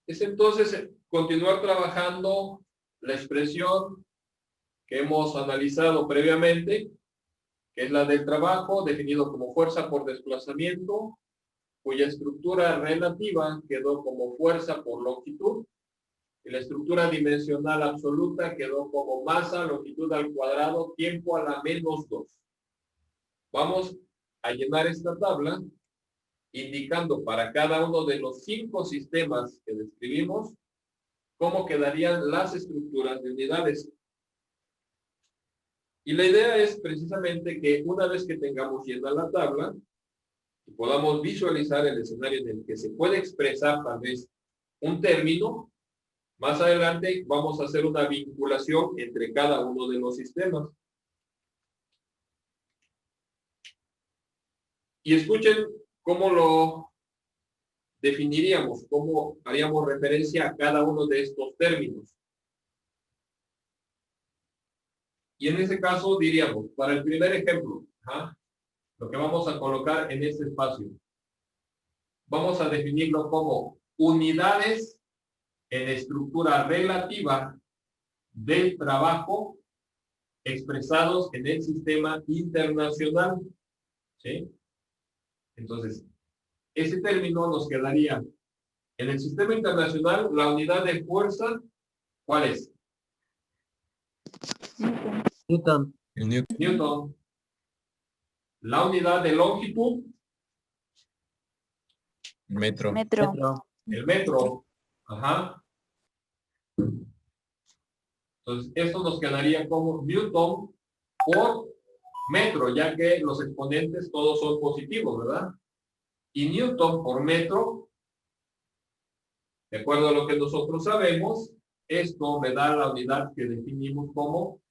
Es entonces continuar trabajando la expresión que hemos analizado previamente, que es la del trabajo, definido como fuerza por desplazamiento, cuya estructura relativa quedó como fuerza por longitud, y la estructura dimensional absoluta quedó como masa, longitud al cuadrado, tiempo a la -2. Vamos a llenar esta tabla indicando para cada uno de los 5 sistemas que describimos cómo quedarían las estructuras de unidades. Y la idea es precisamente que una vez que tengamos llena la tabla y podamos visualizar el escenario en el que se puede expresar tal vez un término, más adelante vamos a hacer una vinculación entre cada uno de los sistemas. Y escuchen cómo lo definiríamos, cómo haríamos referencia a cada uno de estos términos. Y en ese caso diríamos, para el primer ejemplo, lo que vamos a colocar en este espacio, vamos a definirlo como unidades en estructura relativa del trabajo expresados en el sistema internacional. ¿Sí? Entonces, ese término nos quedaría en el sistema internacional, la unidad de fuerza, ¿cuál es? Newton. Newton. La unidad de longitud, Metro. el metro. Ajá. Entonces, esto nos quedaría como Newton por metro, ya que los exponentes todos son positivos, ¿verdad? Y Newton por metro, de acuerdo a lo que nosotros sabemos, esto me da la unidad que definimos como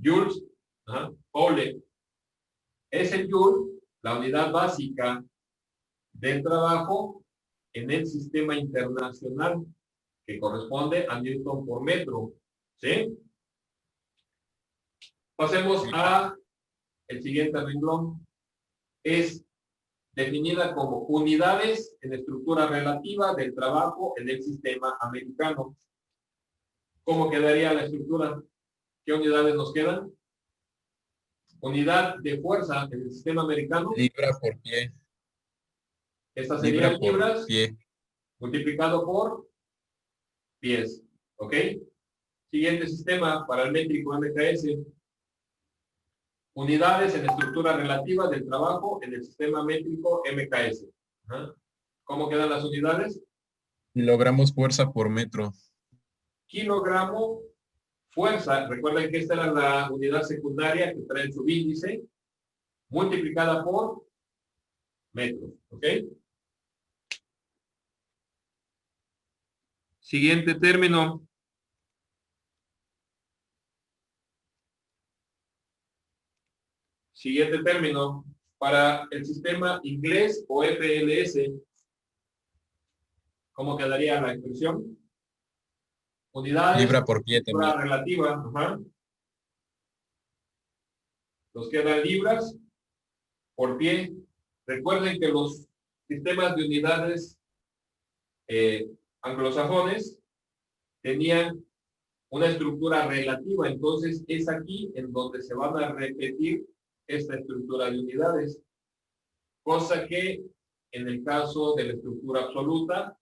joules, Joule. Es el joule, la unidad básica del trabajo en el sistema internacional, que corresponde a Newton por metro. ¿Sí? Pasemos a el siguiente renglón. Es definida como unidades en estructura relativa del trabajo en el sistema americano. ¿Cómo quedaría la estructura? ¿Qué unidades nos quedan? Unidad de fuerza en el sistema americano. Libra por pie. Esta sería Libra por libras pie. multiplicado por pies. ¿Ok? Siguiente sistema para el métrico MKS. Unidades en estructura relativa del trabajo en el sistema métrico MKS. ¿Cómo quedan las unidades? Kilogramos fuerza por metro. Kilogramo fuerza. Recuerden que esta era la unidad secundaria que trae su índice, multiplicada por metros. ¿Ok? Siguiente término. Siguiente término. Para el sistema inglés o FLS, ¿cómo quedaría la expresión? Unidades. Libra por pie también. Relativa. Nos quedan libras por pie. Recuerden que los sistemas de unidades anglosajones tenían una estructura relativa, entonces es aquí en donde se van a repetir esta estructura de unidades, cosa que en el caso de la estructura absoluta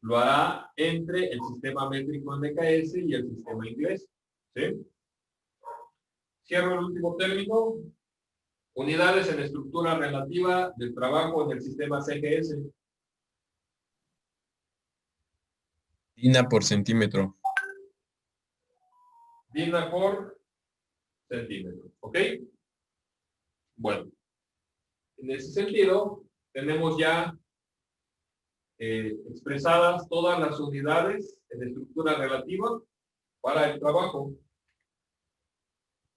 lo hará entre el sistema métrico MKS y el sistema inglés. ¿Sí? Cierro el último término. Unidades en estructura relativa del trabajo en el sistema CGS. Dina por centímetro. Dina por centímetro. ¿Ok? Bueno, en ese sentido, tenemos ya expresadas todas las unidades en estructura relativa para el trabajo.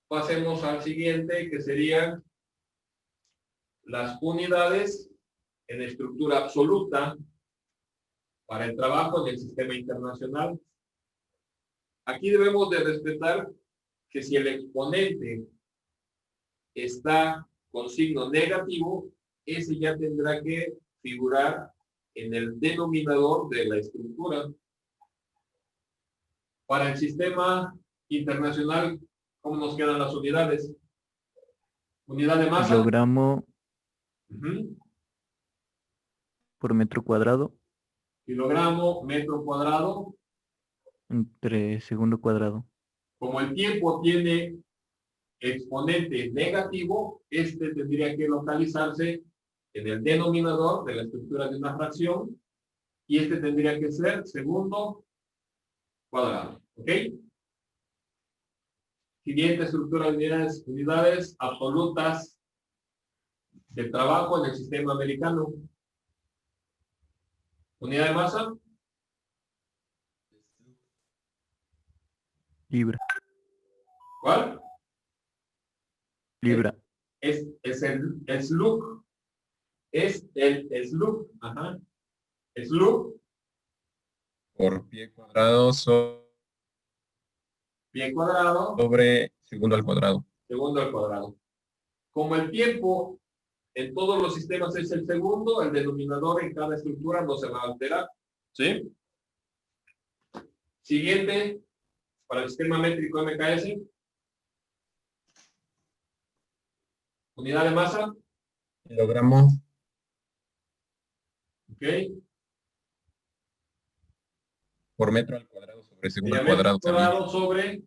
Pasemos al siguiente, que serían las unidades en estructura absoluta para el trabajo en el sistema internacional. Aquí debemos de respetar que si el exponente está con signo negativo, ese ya tendrá que figurar en el denominador de la estructura. Para el sistema internacional, ¿cómo nos quedan las unidades? Unidad de masa. Kilogramo Ujú. por metro cuadrado Kilogramo, metro cuadrado. entre segundo cuadrado. Como el tiempo tiene exponente negativo, este tendría que localizarse en el denominador de la estructura de una fracción y este tendría que ser segundo cuadrado. ¿Ok? Siguiente estructura de unidades, unidades absolutas de trabajo en el sistema americano. Unidad de masa. Libra. ¿Cuál? Libra. Es el slug. Es el slug. Ajá. Slug, Por pie cuadrado pie cuadrado, sobre segundo al cuadrado. segundo al cuadrado. Como el tiempo en todos los sistemas es el segundo, el denominador en cada estructura no se va a alterar. ¿Sí? Siguiente, para el sistema métrico MKS. Unidad de masa. Kilogramo ¿Ok? por metro al cuadrado sobre segundo al Metro cuadrado también. cuadrado sobre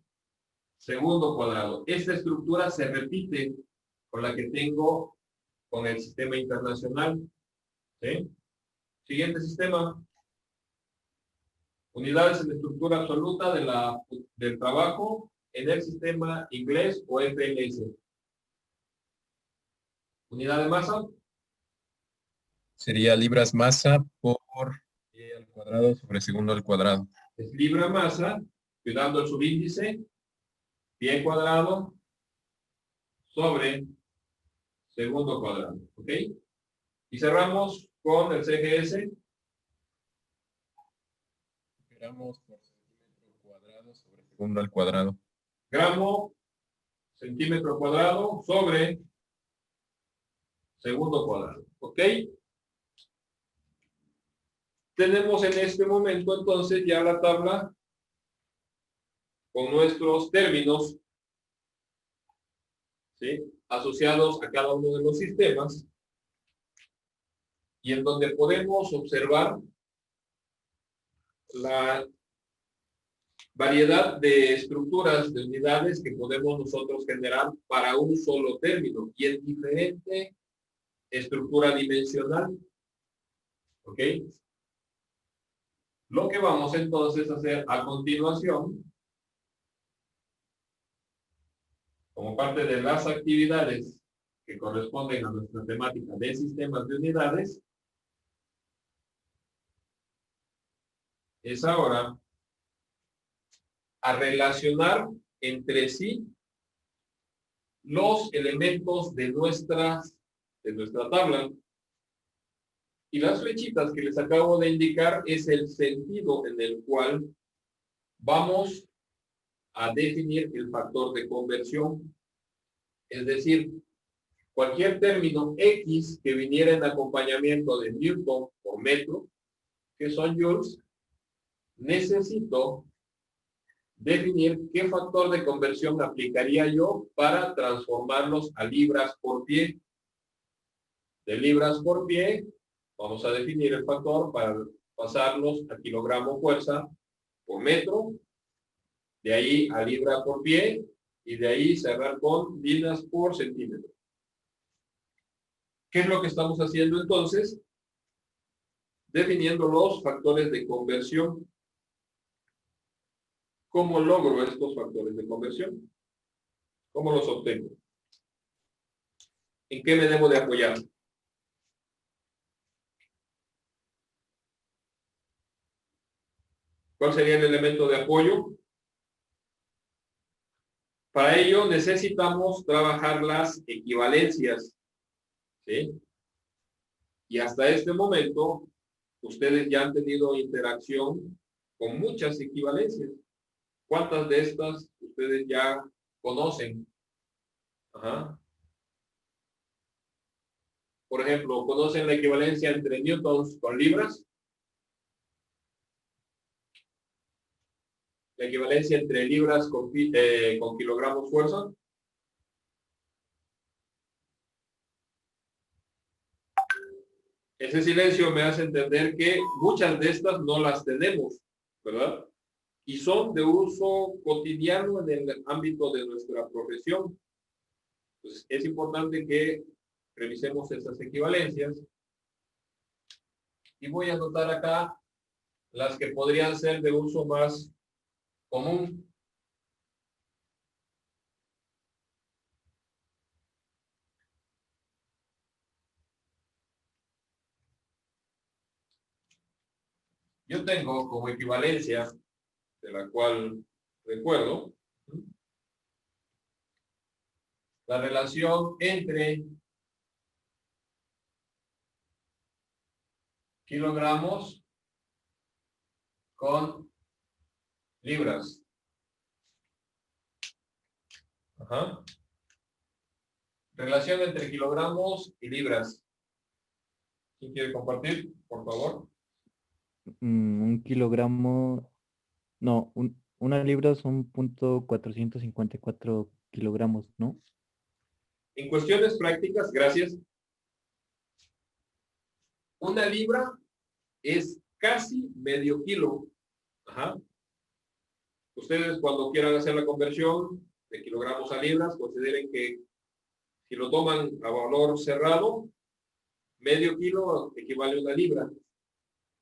segundo cuadrado. Esta estructura se repite con la que tengo con el sistema internacional. ¿Sí? Siguiente sistema. Unidades en estructura absoluta del trabajo en el sistema inglés o FLS. Unidad de masa. Sería libras masa por pie al cuadrado sobre segundo al cuadrado. Es libra masa, cuidando el subíndice, pie cuadrado sobre segundo cuadrado. ¿Ok? Y cerramos con el CGS. Gramos por centímetro cuadrado sobre segundo al cuadrado. Gramo, centímetro cuadrado sobre segundo cuadrado. ¿Ok? Tenemos en este momento entonces ya la tabla con nuestros términos, ¿sí?, asociados a cada uno de los sistemas y en donde podemos observar la variedad de estructuras de unidades que podemos nosotros generar para un solo término y en diferente estructura dimensional. ¿Ok? Lo que vamos entonces a hacer a continuación, como parte de las actividades que corresponden a nuestra temática de sistemas de unidades, es ahora a relacionar entre sí los elementos de nuestra tabla. Y las flechitas que les acabo de indicar es el sentido en el cual vamos a definir el factor de conversión. Es decir, cualquier término X que viniera en acompañamiento de Newton por metro, que son joules, necesito definir qué factor de conversión aplicaría yo para transformarlos a libras por pie. De libras por pie, vamos a definir el factor para pasarlos a kilogramo fuerza por metro, de ahí a libra por pie, y de ahí cerrar con libras por centímetro. ¿Qué es lo que estamos haciendo entonces? Definiendo los factores de conversión. ¿Cómo logro estos factores de conversión? ¿Cómo los obtengo? ¿En qué me debo de apoyar? ¿Cuál sería el elemento de apoyo? Para ello necesitamos trabajar las equivalencias, ¿sí? Y hasta este momento, ustedes ya han tenido interacción con muchas equivalencias. ¿Cuántas de estas ustedes ya conocen? Ajá. Por ejemplo, ¿conocen la equivalencia entre newtons con libras? La equivalencia entre libras con kilogramos fuerza. Ese silencio me hace entender que muchas de estas no las tenemos, ¿verdad? Y son de uso cotidiano en el ámbito de nuestra profesión. Entonces, es importante que revisemos esas equivalencias. Y voy a anotar acá las que podrían ser de uso más común. Yo tengo como equivalencia, de la cual recuerdo, la relación entre kilogramos con libras. Ajá. Relación entre kilogramos y libras. ¿Quién quiere compartir, por favor? Un kilogramo, no, una libra son 454 kilogramos, ¿no? En cuestiones prácticas, gracias. Una libra es casi medio kilo. Ajá. Ustedes cuando quieran hacer la conversión de kilogramos a libras, consideren que si lo toman a valor cerrado, medio kilo equivale a una libra.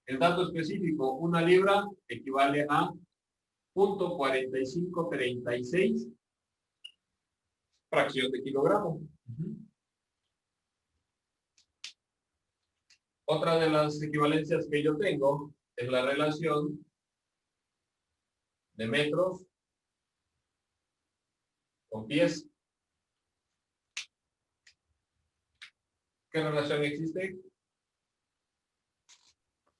El dato específico, una libra equivale a 0.4536 fracción de kilogramo. Otra de las equivalencias que yo tengo es la relación de metros con pies. ¿Qué relación existe?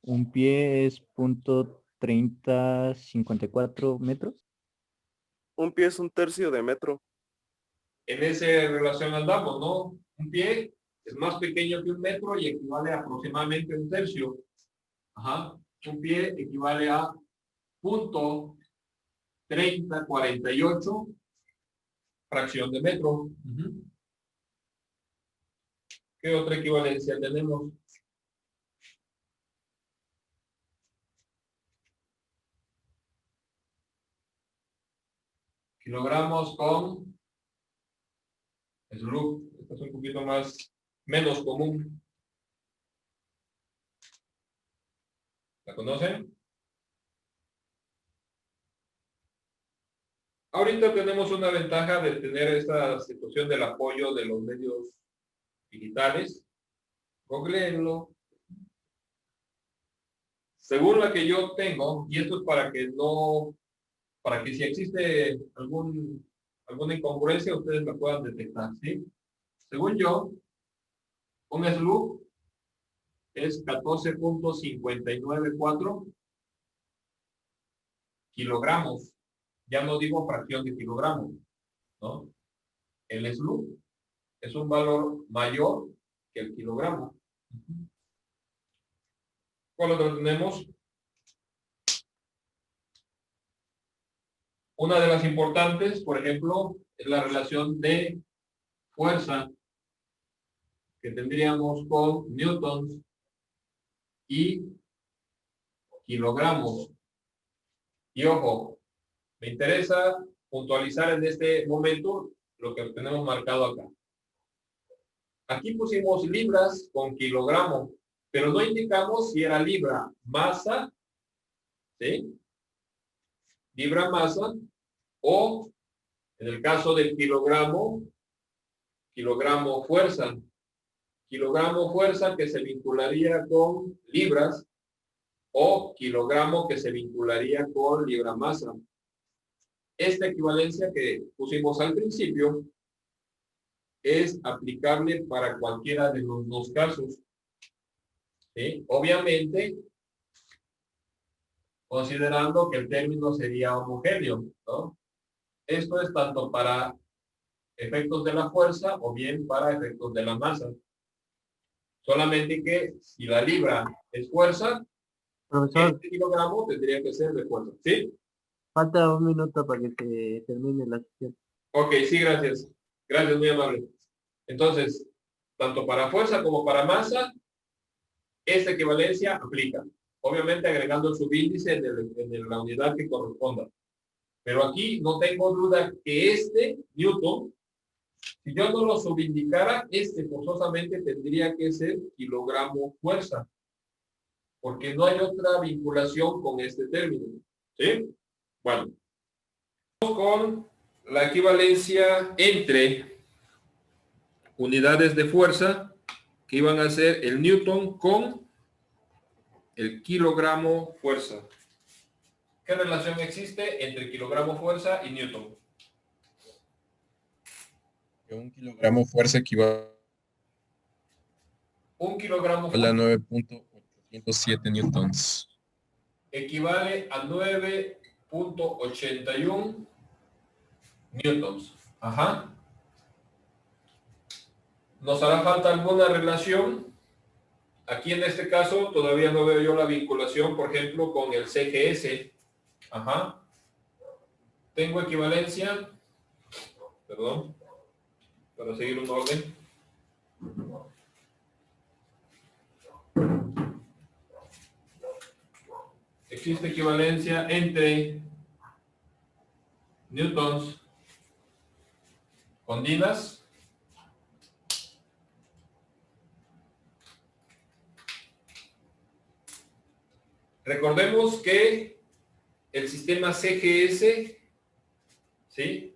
Un pie es 0.3054 metros. Un pie es un tercio de metro. En esa relación andamos, ¿no? Un pie es más pequeño que un metro y equivale a aproximadamente un tercio. Ajá. Un pie equivale a 0.3048 fracción de metro. ¿Qué otra equivalencia tenemos? Kilogramos con SLUG. Esta es un poquito menos común. ¿La conocen? Ahorita tenemos una ventaja de tener esta situación del apoyo de los medios digitales. Googleenlo. Según la que yo tengo, y esto es para que si existe alguna incongruencia, ustedes la puedan detectar, ¿sí? Según yo, un SLUG es 14.594 kilogramos. Ya no digo fracción de kilogramos, ¿no? El SLUG es un valor mayor que el kilogramo. ¿Cuál otro tenemos? Una de las importantes, por ejemplo, es la relación de fuerza que tendríamos con newtons y kilogramos. Y ojo, me interesa puntualizar en este momento lo que tenemos marcado acá. Aquí pusimos libras con kilogramo, pero no indicamos si era libra masa, ¿sí? Libra masa, o en el caso del kilogramo fuerza. Kilogramo fuerza que se vincularía con libras o kilogramo que se vincularía con libra masa. Esta equivalencia que pusimos al principio es aplicable para cualquiera de los dos casos. ¿Sí? Obviamente, considerando que el término sería homogéneo, ¿no? Esto es tanto para efectos de la fuerza o bien para efectos de la masa. Solamente que si la libra es fuerza, Profesor, este kilogramo tendría que ser de fuerza. ¿Sí? falta un minuto para que se termine la sesión. Ok, sí, gracias. Gracias, muy amable. Entonces, tanto para fuerza como para masa, esta equivalencia aplica. Obviamente agregando el subíndice en la unidad que corresponda. Pero aquí no tengo duda que este Newton, si yo no lo subindicara, este forzosamente tendría que ser kilogramo fuerza. Porque no hay otra vinculación con este término. ¿Sí? Bueno. Vamos con la equivalencia entre unidades de fuerza que iban a ser el Newton con el kilogramo fuerza. ¿Qué relación existe entre kilogramo fuerza y Newton? Que un kilogramo fuerza equivale Un kilogramo a fuerza 9.807 newtons. equivale a 9.81 newtons. Ajá. ¿Nos hará falta alguna relación? Aquí en este caso todavía no veo yo la vinculación, por ejemplo, con el CGS. Ajá. Tengo equivalencia. Perdón. Para seguir un orden. Existe equivalencia entre newtons con dinas. Recordemos que el sistema CGS, ¿sí?,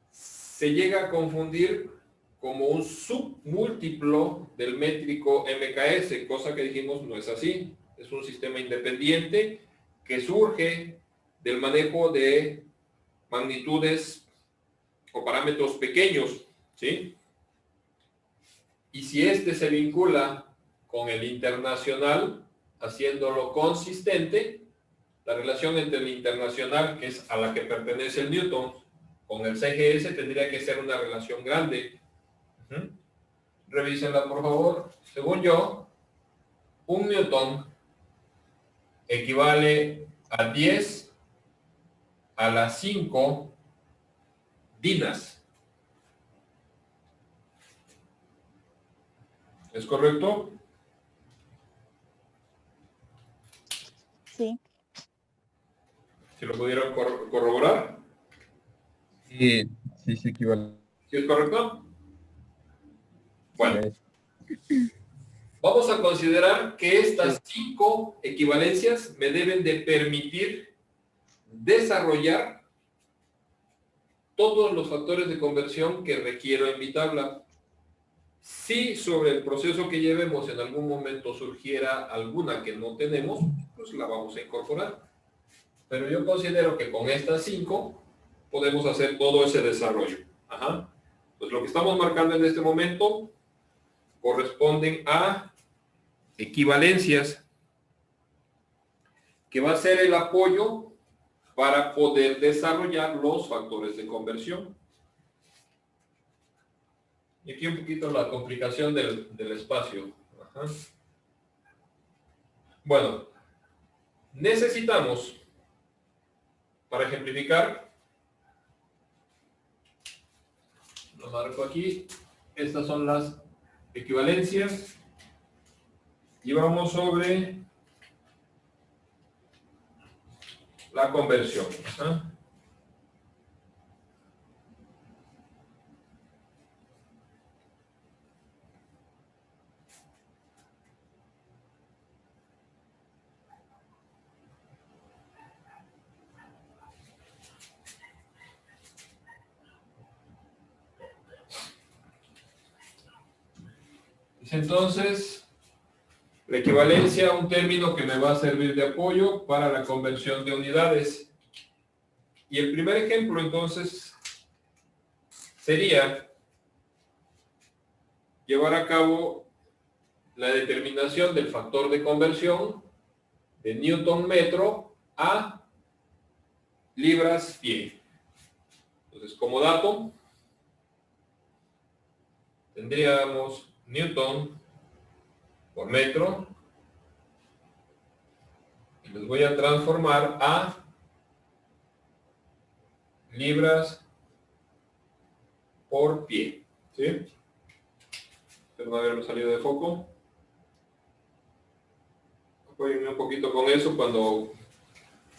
se llega a confundir como un submúltiplo del métrico MKS, cosa que dijimos no es así. Es un sistema independiente que surge del manejo de magnitudes o parámetros pequeños, ¿sí? Y si este se vincula con el internacional, haciéndolo consistente, la relación entre el internacional, que es a la que pertenece el Newton, con el CGS tendría que ser una relación grande. Revísenla, por favor. Según yo, un Newton equivale a 10 a la 5 dinas. ¿Es correcto? Sí. Si lo pudieran corroborar. Sí, sí equivale. ¿Sí es correcto? Bueno, Sí. vamos a considerar que estas 5 equivalencias me deben de permitir desarrollar todos los factores de conversión que requiero en mi tabla. Si sobre el proceso que llevemos en algún momento surgiera alguna que no tenemos, pues la vamos a incorporar. Pero yo considero que con estas 5 podemos hacer todo ese desarrollo. Ajá. Pues lo que estamos marcando en este momento corresponden a equivalencias, que va a ser el apoyo para poder desarrollar los factores de conversión. Y aquí un poquito la complicación del espacio. Ajá. Bueno, necesitamos, para ejemplificar, lo marco aquí, estas son las equivalencias, y vamos sobre la conversión. Ajá. Entonces, la equivalencia a un término que me va a servir de apoyo para la conversión de unidades. Y el primer ejemplo, entonces, sería llevar a cabo la determinación del factor de conversión de Newton metro a libras pie. Entonces, como dato, tendríamos Newton por metro. Y los voy a transformar a libras por pie. ¿Sí? Espero no haberme salido de foco. Apóyenme un poquito con eso cuando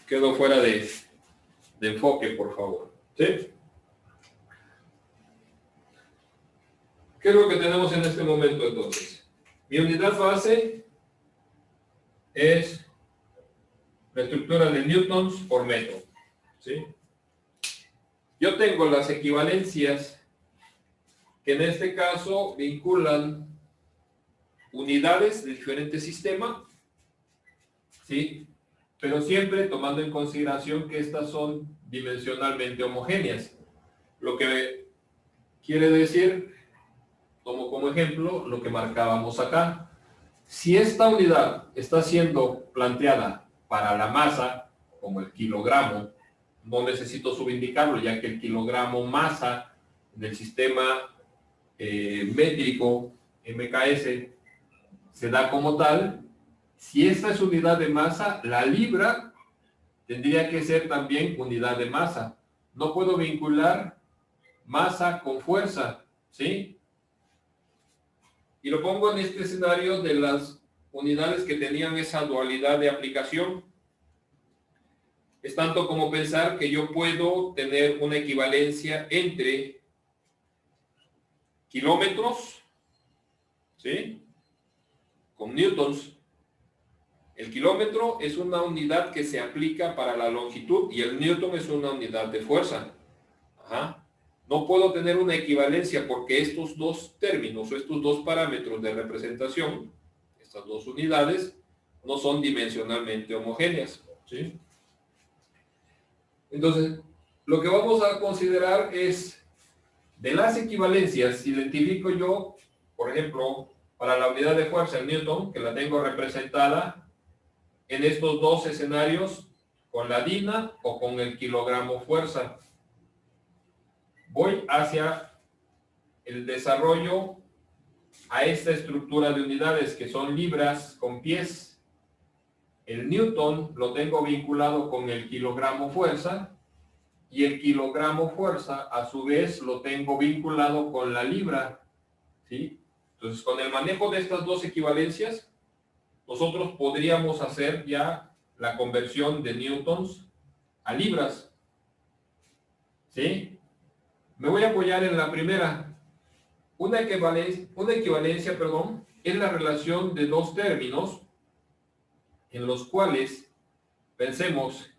quedo fuera de enfoque, por favor. ¿Sí? ¿Qué es lo que tenemos en este momento entonces? Mi unidad base es la estructura de newtons por metro. ¿Sí? Yo tengo las equivalencias que en este caso vinculan unidades de diferentes sistemas, ¿sí? Pero siempre tomando en consideración que estas son dimensionalmente homogéneas. Lo que quiere decir, tomo como ejemplo lo que marcábamos acá. Si esta unidad está siendo planteada para la masa, como el kilogramo, no necesito subindicarlo, ya que el kilogramo masa del sistema métrico MKS se da como tal. Si esta es unidad de masa, la libra tendría que ser también unidad de masa. No puedo vincular masa con fuerza, ¿sí? Y lo pongo en este escenario de las unidades que tenían esa dualidad de aplicación. Es tanto como pensar que yo puedo tener una equivalencia entre kilómetros, ¿sí? Con newtons. El kilómetro es una unidad que se aplica para la longitud y el newton es una unidad de fuerza. Ajá. No puedo tener una equivalencia porque estos dos términos o estos dos parámetros de representación, estas dos unidades, no son dimensionalmente homogéneas, ¿sí? Entonces, lo que vamos a considerar es, de las equivalencias, identifico yo, por ejemplo, para la unidad de fuerza, el newton, que la tengo representada en estos dos escenarios, con la DINA o con el kilogramo fuerza. Voy hacia el desarrollo a esta estructura de unidades que son libras con pies. El newton lo tengo vinculado con el kilogramo fuerza y el kilogramo fuerza a su vez lo tengo vinculado con la libra, ¿sí? Entonces, con el manejo de estas dos equivalencias, nosotros podríamos hacer ya la conversión de newtons a libras, ¿sí? Me voy a apoyar en la primera. Una equivalencia, es la relación de dos términos en los cuales pensemos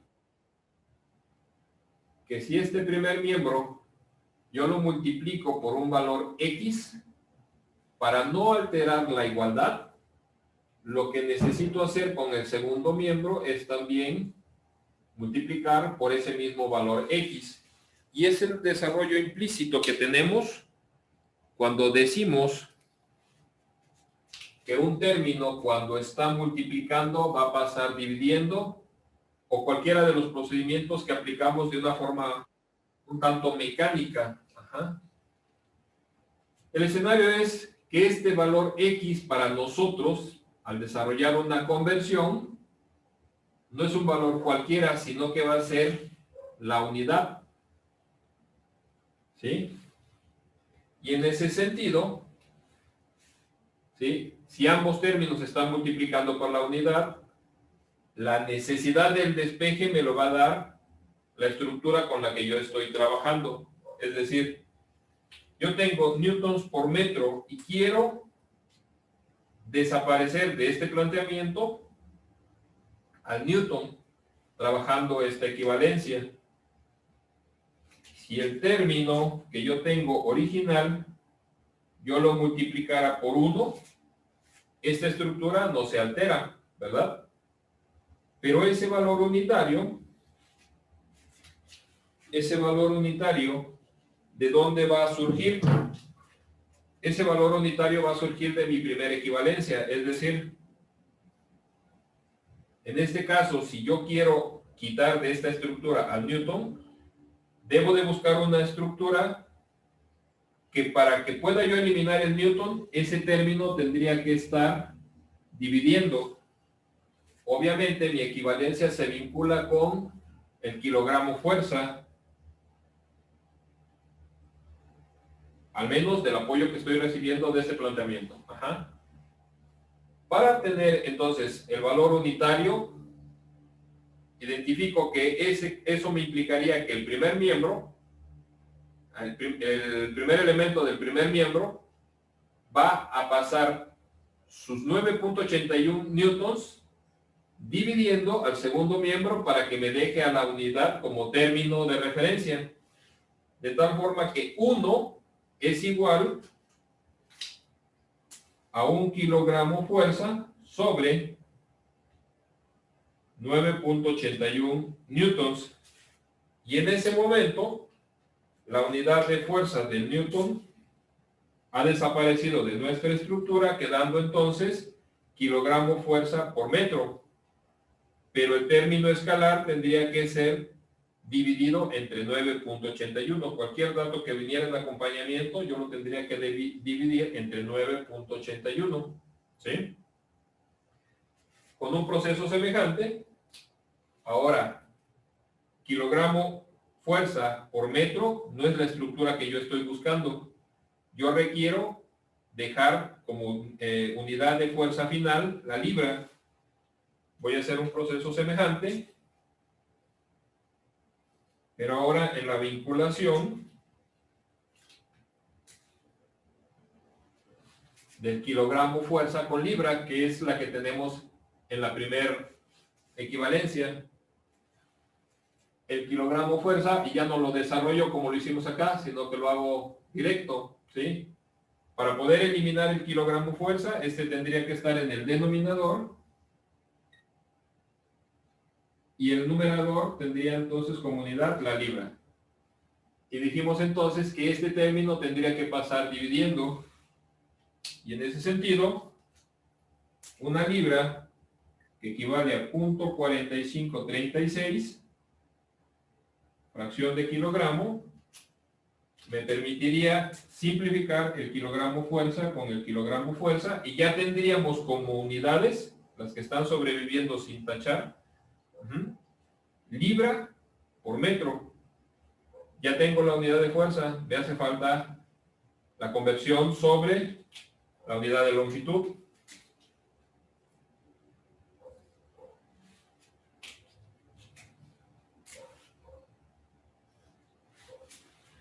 que si este primer miembro yo lo multiplico por un valor X, para no alterar la igualdad, lo que necesito hacer con el segundo miembro es también multiplicar por ese mismo valor X. Y es el desarrollo implícito que tenemos cuando decimos que un término cuando está multiplicando va a pasar dividiendo, o cualquiera de los procedimientos que aplicamos de una forma un tanto mecánica. Ajá. El escenario es que este valor X para nosotros, al desarrollar una conversión, no es un valor cualquiera, sino que va a ser la unidad. ¿Sí? Y en ese sentido, ¿sí? Si ambos términos están multiplicando por la unidad, la necesidad del despeje me lo va a dar la estructura con la que yo estoy trabajando. Es decir, yo tengo newtons por metro y quiero desaparecer de este planteamiento al newton trabajando esta equivalencia. Si el término que yo tengo original, yo lo multiplicara por 1, esta estructura no se altera, ¿verdad? Pero ese valor unitario, ¿de dónde va a surgir? Ese valor unitario va a surgir de mi primera equivalencia, es decir, en este caso, si yo quiero quitar de esta estructura al newton, debo de buscar una estructura que para que pueda yo eliminar el newton, ese término tendría que estar dividiendo. Obviamente mi equivalencia se vincula con el kilogramo fuerza, al menos del apoyo que estoy recibiendo de este planteamiento. Ajá. Para tener entonces el valor unitario, identifico que eso me implicaría que el primer miembro, el primer elemento del primer miembro, va a pasar sus 9.81 newtons dividiendo al segundo miembro para que me deje a la unidad como término de referencia. De tal forma que 1 es igual a 1 kilogramo fuerza sobre 9.81 newtons. Y en ese momento, la unidad de fuerza del newton ha desaparecido de nuestra estructura, quedando entonces kilogramo fuerza por metro. Pero el término escalar tendría que ser dividido entre 9.81. Cualquier dato que viniera en acompañamiento, yo lo tendría que dividir entre 9.81. ¿Sí? Con un proceso semejante, ahora, kilogramo fuerza por metro no es la estructura que yo estoy buscando. Yo requiero dejar como unidad de fuerza final la libra. Voy a hacer un proceso semejante, pero ahora en la vinculación del kilogramo fuerza con libra, que es la que tenemos en la primera equivalencia. El kilogramo fuerza, y ya no lo desarrollo como lo hicimos acá, sino que lo hago directo, ¿sí? Para poder eliminar el kilogramo fuerza, este tendría que estar en el denominador, y el numerador tendría entonces como unidad la libra. Y dijimos entonces que este término tendría que pasar dividiendo, y en ese sentido, una libra, que equivale a 0.4536, fracción de kilogramo, me permitiría simplificar el kilogramo fuerza con el kilogramo fuerza, y ya tendríamos como unidades, las que están sobreviviendo sin tachar, libra por metro. Ya tengo la unidad de fuerza, me hace falta la conversión sobre la unidad de longitud.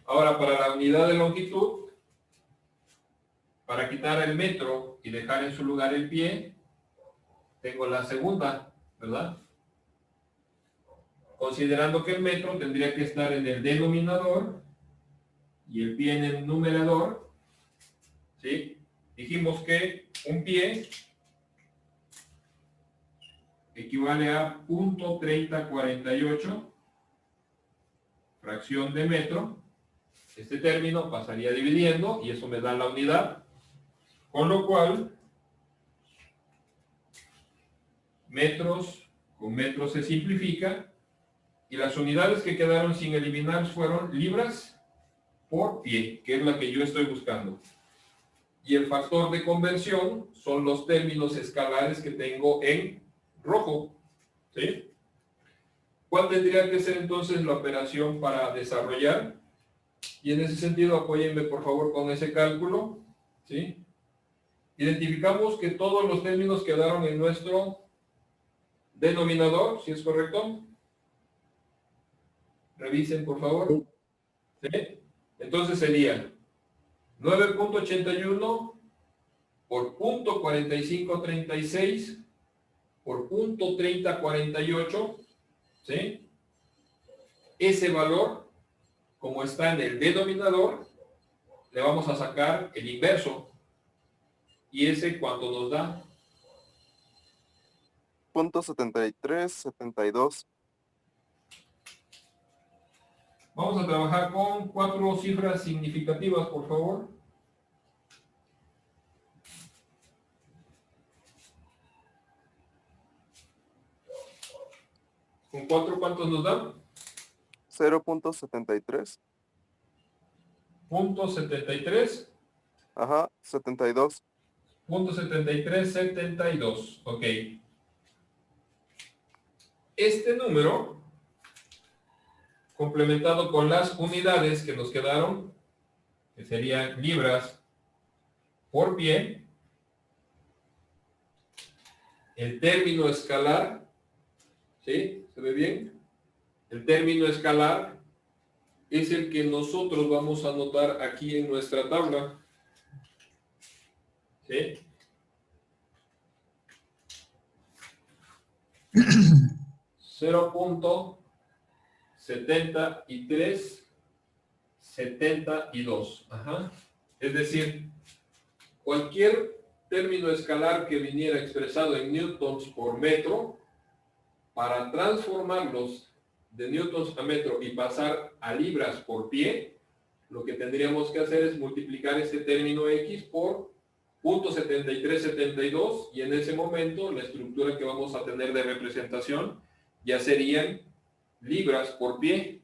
Ahora, para la unidad de longitud, para quitar el metro y dejar en su lugar el pie, tengo la segunda, ¿verdad? Considerando que el metro tendría que estar en el denominador y el pie en el numerador, ¿sí? Dijimos que un pie equivale a 0.3048 fracción de metro. Este término pasaría dividiendo y eso me da la unidad, con lo cual metros con metros se simplifica y las unidades que quedaron sin eliminar fueron libras por pie, que es la que yo estoy buscando. Y el factor de conversión son los términos escalares que tengo en rojo, ¿sí? ¿Cuál tendría que ser entonces la operación para desarrollar? Y en ese sentido, apóyenme por favor con ese cálculo, ¿sí? Identificamos que todos los términos quedaron en nuestro denominador, ¿sí es correcto? Revisen por favor. ¿Sí? Entonces sería 9.81 por 0.4536 por 0.3048, ¿sí? Ese valor, como está en el denominador, le vamos a sacar el inverso. ¿Y ese cuánto nos da? 0.7372. Vamos a trabajar con 4 cifras significativas, por favor. ¿Con 4 cuántos nos dan? 0.73. .73. Ajá, 72. .7372. Ok. Este número, complementado con las unidades que nos quedaron, que serían libras por pie, el término escalar, ¿sí? ¿Se ve bien? El término escalar es el que nosotros vamos a anotar aquí en nuestra tabla, ¿sí? .7372. Ajá. Es decir, cualquier término escalar que viniera expresado en newtons por metro, para transformarlos de newtons a metro y pasar a libras por pie, lo que tendríamos que hacer es multiplicar ese término X por .7372 y en ese momento la estructura que vamos a tener de representación ya serían libras por pie,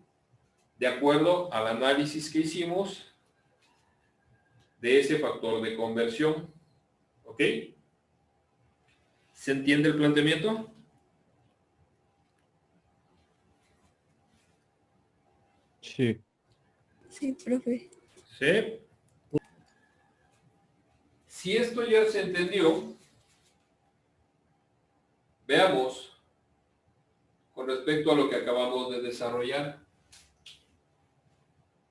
de acuerdo al análisis que hicimos de ese factor de conversión. ¿Ok? ¿Se entiende el planteamiento? Sí. Sí, profe. Sí. Si esto ya se entendió, veamos con respecto a lo que acabamos de desarrollar.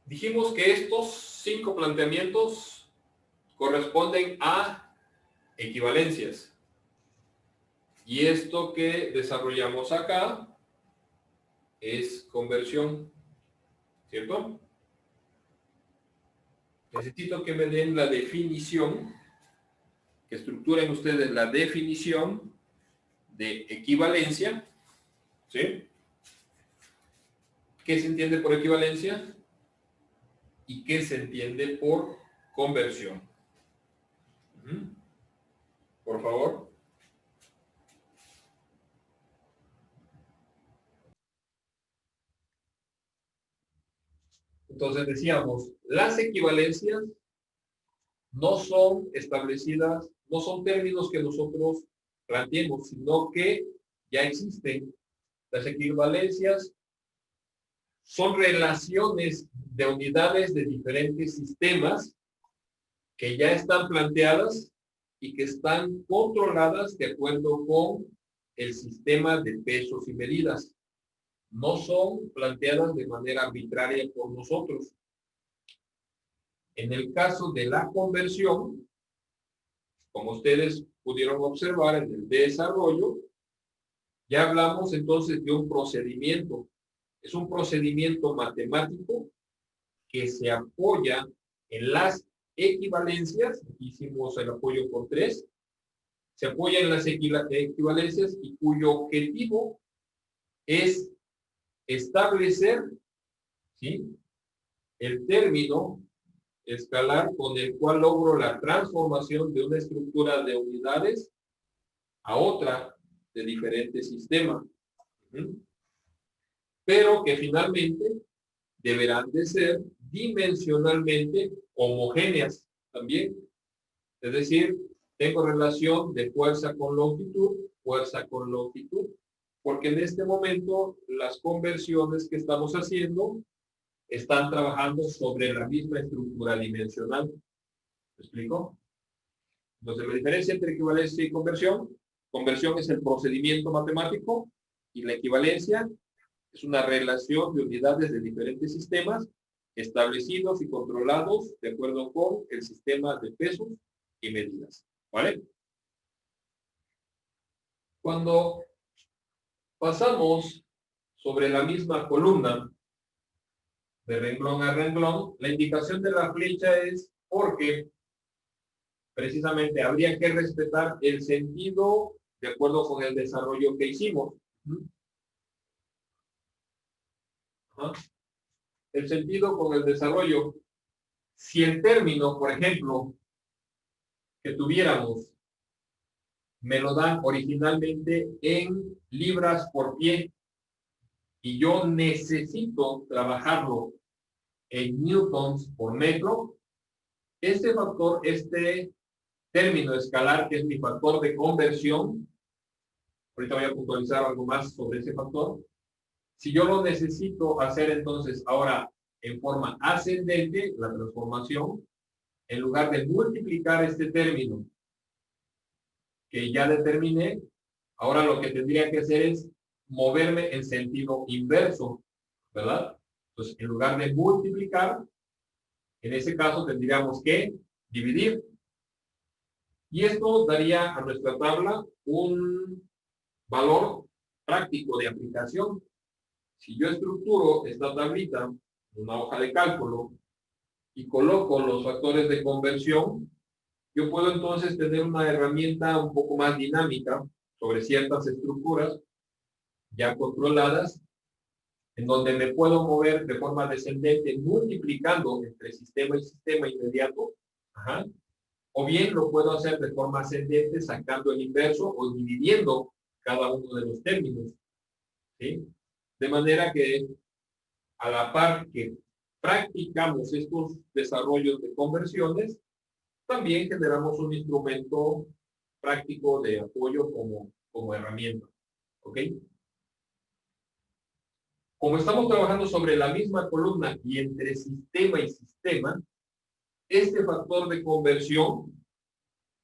Dijimos que estos 5 planteamientos corresponden a equivalencias. Y esto que desarrollamos acá es conversión, ¿cierto? Necesito que me den la definición, que estructuren ustedes la definición de equivalencia, ¿sí? ¿Qué se entiende por equivalencia? ¿Y qué se entiende por conversión? Por favor. Entonces decíamos, las equivalencias no son establecidas, no son términos que nosotros planteemos, sino que ya existen. Las equivalencias son relaciones de unidades de diferentes sistemas que ya están planteadas y que están controladas de acuerdo con el sistema de pesos y medidas. No son planteadas de manera arbitraria por nosotros. En el caso de la conversión, como ustedes pudieron observar en el desarrollo, ya hablamos entonces de un procedimiento. Es un procedimiento matemático que se apoya en las equivalencias. Aquí hicimos el apoyo por 3. Se apoya en las equivalencias y cuyo objetivo es establecer, ¿sí?, el término escalar con el cual logro la transformación de una estructura de unidades a otra de diferente sistema. Pero que finalmente deberán de ser dimensionalmente homogéneas también. Es decir, tengo relación de fuerza con longitud, porque en este momento las conversiones que estamos haciendo están trabajando sobre la misma estructura dimensional. ¿Me explico? Entonces, la diferencia entre equivalencia y conversión es el procedimiento matemático y la equivalencia es una relación de unidades de diferentes sistemas establecidos y controlados de acuerdo con el sistema de pesos y medidas. ¿Vale? Cuando pasamos sobre la misma columna de renglón a renglón, la indicación de la flecha es porque precisamente habría que respetar el sentido de acuerdo con el desarrollo que hicimos. El sentido con el desarrollo. Si el término, por ejemplo, que tuviéramos, me lo dan originalmente en libras por pie, y yo necesito trabajarlo en newtons por metro, este factor, este término escalar, que es mi factor de conversión. Ahorita voy a puntualizar algo más sobre ese factor. Si yo lo necesito hacer entonces ahora en forma ascendente, la transformación, en lugar de multiplicar este término que ya determiné, ahora lo que tendría que hacer es moverme en sentido inverso, ¿verdad? Entonces, en lugar de multiplicar, en ese caso tendríamos que dividir. Y esto daría a nuestra tabla un valor práctico de aplicación. Si yo estructuro esta tablita en una hoja de cálculo y coloco los factores de conversión, yo puedo entonces tener una herramienta un poco más dinámica sobre ciertas estructuras ya controladas, en donde me puedo mover de forma descendente multiplicando entre sistema y sistema inmediato. Ajá. O bien lo puedo hacer de forma ascendente sacando el inverso o dividiendo cada uno de los términos. ¿Sí? De manera que a la par que practicamos estos desarrollos de conversiones, también generamos un instrumento práctico de apoyo como herramienta. ¿Ok? Como estamos trabajando sobre la misma columna y entre sistema y sistema, este factor de conversión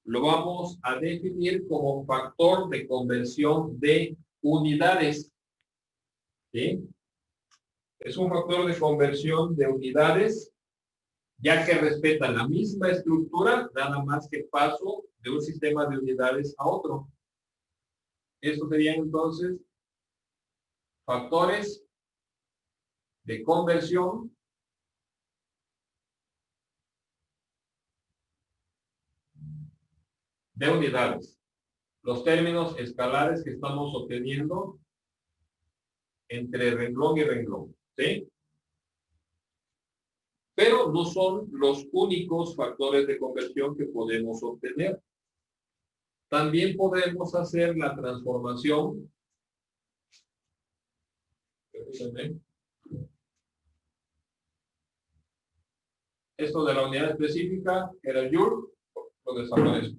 lo vamos a definir como factor de conversión de unidades. ¿Sí? Es un factor de conversión de unidades, ya que respeta la misma estructura, nada más que paso de un sistema de unidades a otro. Estos serían entonces factores de conversión de unidades. Los términos escalares que estamos obteniendo entre renglón y renglón. ¿Sí? Pero no son los únicos factores de conversión que podemos obtener. También podemos hacer la transformación. Permítanme. Esto de la unidad específica era el Joule, lo desaparezco.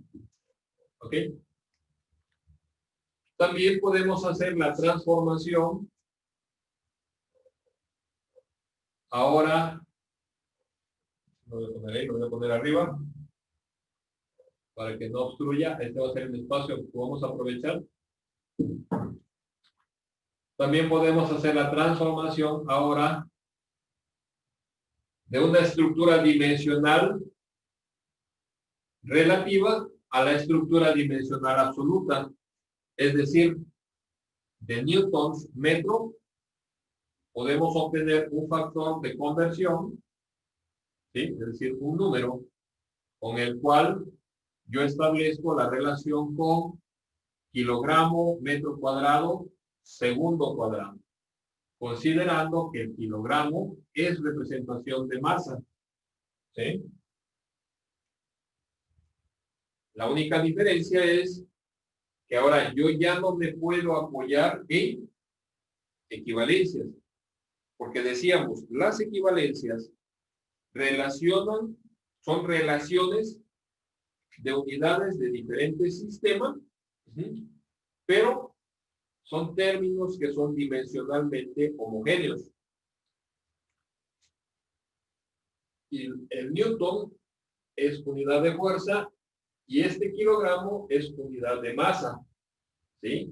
¿Ok? También podemos hacer la transformación. Ahora, lo voy a poner ahí, lo voy a poner arriba, para que no obstruya. Este va a ser el espacio que vamos a aprovechar. También podemos hacer la transformación ahora de una estructura dimensional relativa a la estructura dimensional absoluta. Es decir, de newtons metro podemos obtener un factor de conversión, ¿sí? Es decir, un número con el cual yo establezco la relación con kilogramo metro cuadrado segundo cuadrado, considerando que el kilogramo es representación de masa. ¿Sí? La única diferencia es que ahora yo ya no me puedo apoyar en equivalencias, porque decíamos, las equivalencias son relaciones de unidades de diferentes sistemas, pero son términos que son dimensionalmente homogéneos. Y el newton es unidad de fuerza y este kilogramo es unidad de masa. ¿Sí?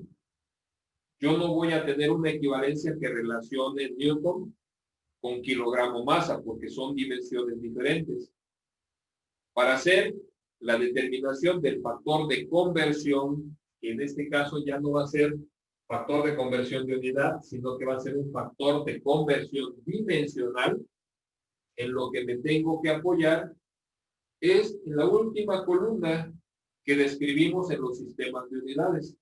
Yo no voy a tener una equivalencia que relacione newton con kilogramo masa porque son dimensiones diferentes. Para hacer la determinación del factor de conversión, que en este caso ya no va a ser factor de conversión de unidad, sino que va a ser un factor de conversión dimensional, en lo que me tengo que apoyar es en la última columna que describimos en los sistemas de unidades.